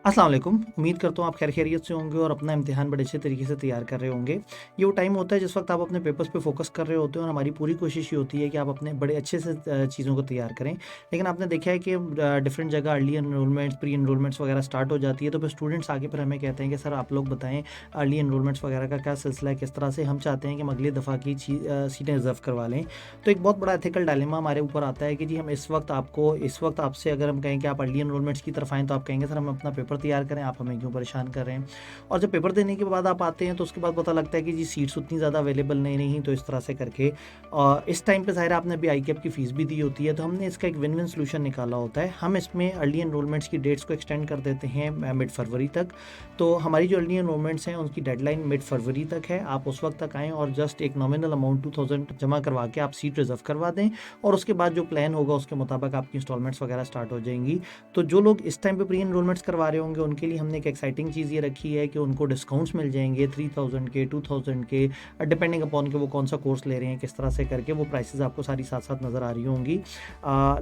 अस्सलाम वालेकुम। उम्मीद करता हूँ आप खैरियत से होंगे और अपना इम्तिहान बड़े अच्छे तरीके से तैयार कर रहे होंगे। ये वो टाइम होता है जिस वक़्त आप अपने पेपर्स पे फ़ोकस कर रहे होते हो और हमारी पूरी कोशिश ये होती है कि आप अपने बड़े अच्छे से चीज़ों को तैयार करें। लेकिन आपने देखा है कि डिफरेंट जगह अर्ली एनरोलमेंट्स, प्री एनरोलमेंट्स वगैरह स्टार्ट हो जाती है, तो फिर स्टूडेंट्स आके फिर हमें कहते हैं कि सर आप लोग बताएँ अर्ली एनरोलमेंट्स वगैरह का क्या सिलसिला है, किस तरह से हम चाहते हैं कि हम अगली दफ़ा की सीटें रिज़र्व करवा लें। तो एक बहुत बड़ा एथिकल डायलेमा हमारे ऊपर आता है कि जी हम इस वक़्त आपसे अगर हम कहें कि आप अर्ली एनरोलमेंट्स की तरफ आएँ, तो आप कहेंगे सर हम अपना पेपर तैयार करें, आप हमें क्यों परेशान कर रहे हैं? और जब पेपर देने के बाद आप आते हैं तो उसके बाद पता लगता है कि जी सीट्स उतनी ज़्यादा अवेलेबल नहीं रहीं, तो इस तरह से करके इस टाइम पे ज़ाहिर है आपने अभी आईकेएप की फ़ीस भी दी होती है, तो हमने इसका एक विन-विन सॉल्यूशन निकाला होता है। हम इसमें अर्ली एनरोलमेंट्स की डेट्स को एक्सटेंड कर देते हैं मिड फरवरी तक। तो हमारी जो अर्ली एनरोलमेंट्स हैं उनकी डेडलाइन मिड फरवरी तक है। आप उस वक़्त तक आएँ और जस्ट एक नॉमिनल अमाउंट 2000 जमा करवा के आप सीट रिज़र्व करवा दें और उसके बाद जो प्लान होगा उसके मुताबिक आपकी इंस्टॉलमेंट्स वगैरह स्टार्ट हो जाएँगी। तो जो लोग इस टाइम पे प्री एनरोलमेंट्स करवा रहे होंगे उनके लिए हमने एक एक्साइटिंग चीज़ ये रखी है कि उनको डिस्काउंट्स मिल जाएँगे 3000 के, 2000 के, डिपेंडिंग अपॉन के वो कौन-सा कोर्स ले रहे हैं, किस तरह से करके वो प्राइसेज़ आपको सारी साथ-साथ नज़र आ रही होंगी।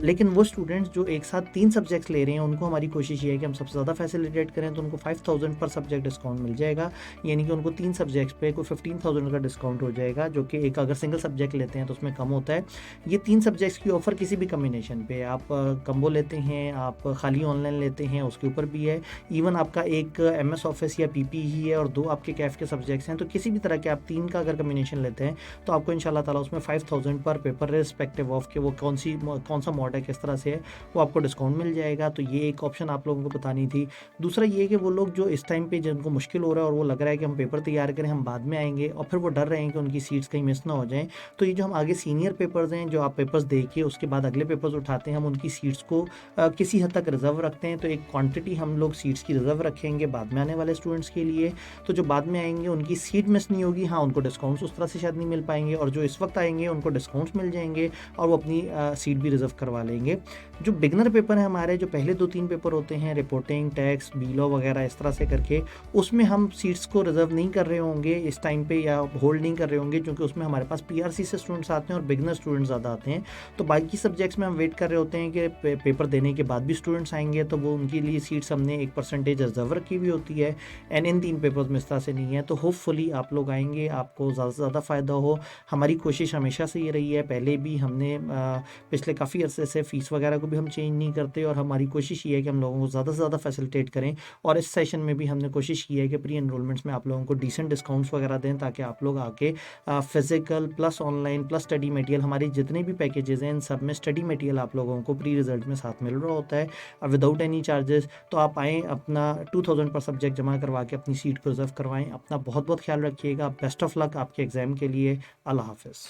लेकिन वो स्टूडेंट्स जो एक साथ 3 सब्जेक्ट्स ले रहे हैं उनको हमारी कोशिश ये है कि हम सबसे ज़्यादा फैसिलिटेट करें, तो उनको 5000 पर सब्जेक्ट डिस्काउंट मिल जाएगा। यानी कि उनको 3 सब्जेक्ट्स पे कोई 15000 का डिस्काउंट हो जाएगा, जो कि एक अगर सिंगल सब्जेक्ट लेते हैं तो उसमें कम होता है। ये 3 सब्जेक्ट्स की ऑफ़र किसी भी कॉम्बिनेशन पे आप कम्बो लेते हैं, आप खाली ऑनलाइन लेते हैं, उसके ऊपर भी है। इवन आपका एक एमएस ऑफिस या पीपी ही है और 2 आपके कैफ के सब्जेक्ट्स हैं, तो किसी भी तरह के आप 3 का अगर कॉम्बिनेशन लेते हैं, तो आपको इंशाल्लाह ताला उसमें 5000 पर पेपर रिस्पेक्टिव ऑफ कि वो कौन-सा मॉड है, किस तरह से है, वो आपको डिस्काउंट मिल जाएगा। तो ये एक ऑप्शन आप लोगों को बतानी थी। दूसरा ये है कि वो लोग जो इस टाइम पे जिनको मुश्किल हो रहा है और वो लग रहा है कि हम पेपर तैयार करें, हम बाद में आएँगे और फिर वो डर रहे हैं कि उनकी सीट्स कहीं मिस ना हो जाएँ। तो ये जो हम आगे सीनियर पेपर्स हैं, जो आप पेपर्स दे के उसके बाद अगले पेपर्स उठाते हैं, हम उनकी सीट्स को किसी हद तक रिज़र्व रखते हैं। तो एक क्वांटिटी हम लोग सीट्स की रिज़र्व रखेंगे बाद में आने वाले स्टूडेंट्स के लिए। तो जो बाद में आएँगे उनकी सीट मिस नहीं होगी। हाँ, उनको डिस्काउंट्स उस तरह से शायद नहीं मिल पाएँगे और जो इस वक़्त आएँगे उनको डिस्काउंट्स मिल जाएँगे और वो अपनी सीट भी रिज़र्व करवा लेंगे। जो बिगिनर पेपर हैं हमारे, जो पहले 2-3 पेपर होते हैं, रिपोर्टिंग, टैक्स, बीलॉ वगैरह इस तरह से करके, उसमें हम सीट्स को रिज़र्व नहीं कर रहे होंगे इस टाइम पे या होल्ड नहीं कर रहे होंगे, क्योंकि उसमें हमारे पास पीआरसी से स्टूडेंट्स आते हैं और बिगिनर स्टूडेंट्स ज़्यादा आते हैं। तो बाकी सब्जेक्ट्स में हम वेट कर रहे होते हैं कि पेपर देने के बाद भी स्टूडेंट्स आएँगे, तो वो उनके लिए सीट्स हमने एक परसेंटेज रिज़र्व रखी हुई होती है। एंड इन 3 पेपर्स में इस तरह से नहीं है। तो होपफुली आप लोग आएँगे, आपको ज़्यादा से ज़्यादा फ़ायदा हो। हमारी कोशिश हमेशा से ये रही है, पहले भी हमने पिछले काफ़ी अरसे से फ़ीस वगैरह को भी हम चेंज नहीं करते और हमारी कोशिश ये है कि हम लोगों को ज़्यादा से ज़्यादा फैसिलिटेट करें। और इस सेशन में भी हमने कोशिश की है कि प्री एनरोलमेंट्स में आप लोगों को डिसेंट डिस्काउंट्स वगैरह दें, ताकि आप लोग आके physical plus online plus study material, हमारी जितने भी पैकेजेज़ हैं इन सब में स्टडी मटेरियल आप लोगों को प्री रिज़ल्ट में साथ मिल रहा होता है विदाउट एनी चार्जेस। तो आप आएँ, अपना 2000 पर सब्जेक्ट जमा करवा के अपनी सीट को रिज़र्व करवाएँ। अपना बहुत-बहुत ख़्याल रखिएगा। बेस्ट ऑफ लक आपके एग्ज़ाम के लिए। अल्लाह हाफ़िज़।